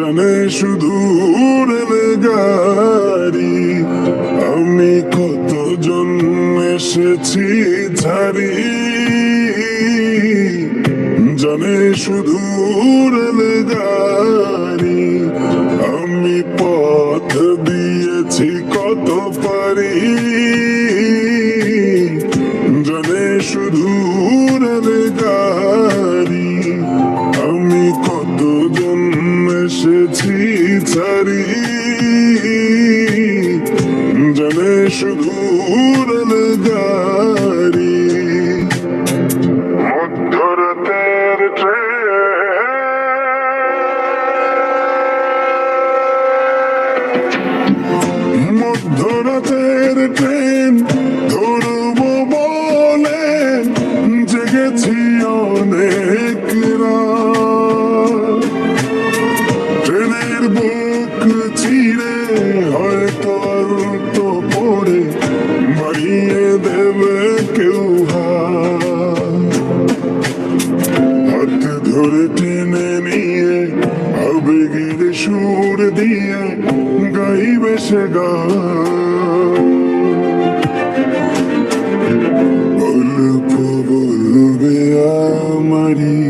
জানে শুধু গাড়ি আমি কতজন এসেছি ছাড়ি জানে শুধু গাড়ি আমি পথ দিয়েছি কত পারি জানে শুধু গাড়ি আমি কতজন এসেছি ছাড়ি জানে শুধু গাড়ি মধ্যরাতের মধ্যরাতের ট্রেন ধরব বলে জেগেছি অনেক রাত ট্রেনের বুক চিরে হয়তো তো পড়ে বাড়িয়ে দেবে কেউ হাত ধরে টেনে নিয়ে আবেগের সুর দিয়ে গাইবে সে গান গল্প বলবে আমারি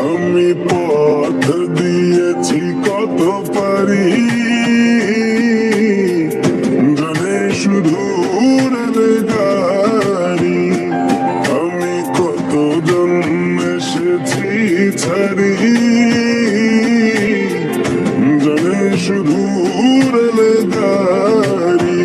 আমি পথ দিয়েছি কত পারি জানে শুধু গাড়ি আমি কতজন এসেছি ছাড়ি জানে শুধু গাড়ি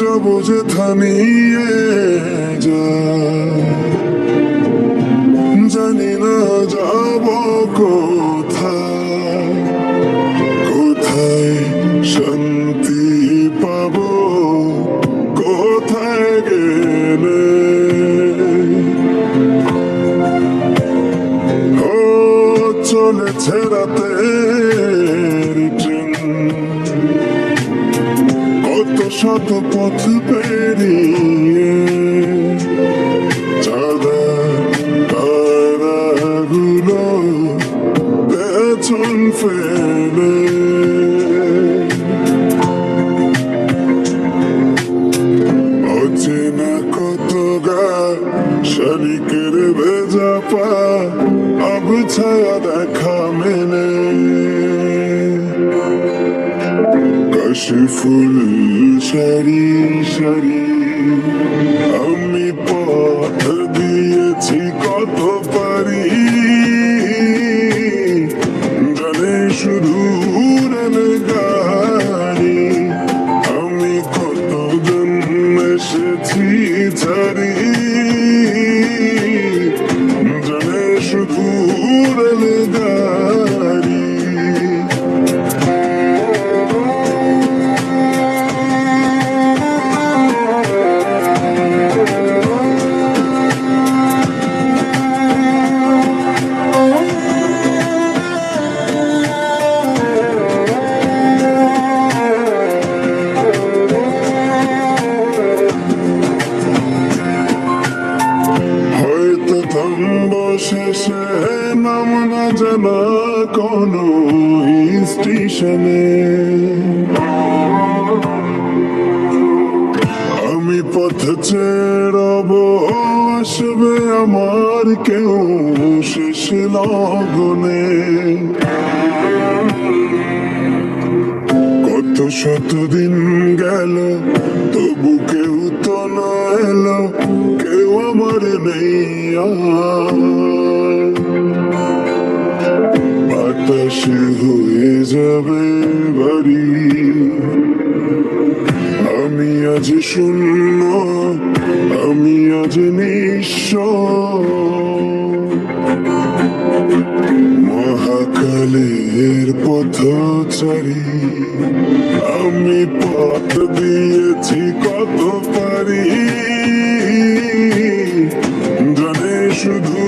যাবো যে থামিয়ে জানি না যাব কোথায় কোথায় শান্তি পাবো কোথায় গেলে ও চলেছে রাতের ট্রেন কত শত পথ পেরিয়ে চাঁদা তারাগুলো পেছন ফেলে অচেনা কত গা শালিকের ভেজা পা অবছায়া দেখা মেলে কাশফুল সারি সারি আমি পথ দিয়েছি কত পারি জানে শুধু গাড়ি আমি কতজন এসেছি ছাড়ি জানে শুধু গাড়ি শেষে নাম না জানা কোনো স্টেশনে আমি পথ ছেড়ব আসবে আমার কেউ শেষ লগনে কত শতদিন গেল তবু কেউ তো না এলো কেউ আমার নেই বাতাসে হয়ে যাবে বাড়ি আমি আজ শূন্য আমি আজ নিঃস্ব মহাকাশ কালের পথচারী, আমি পথ দিয়েছি কত পারি, জানে শুধু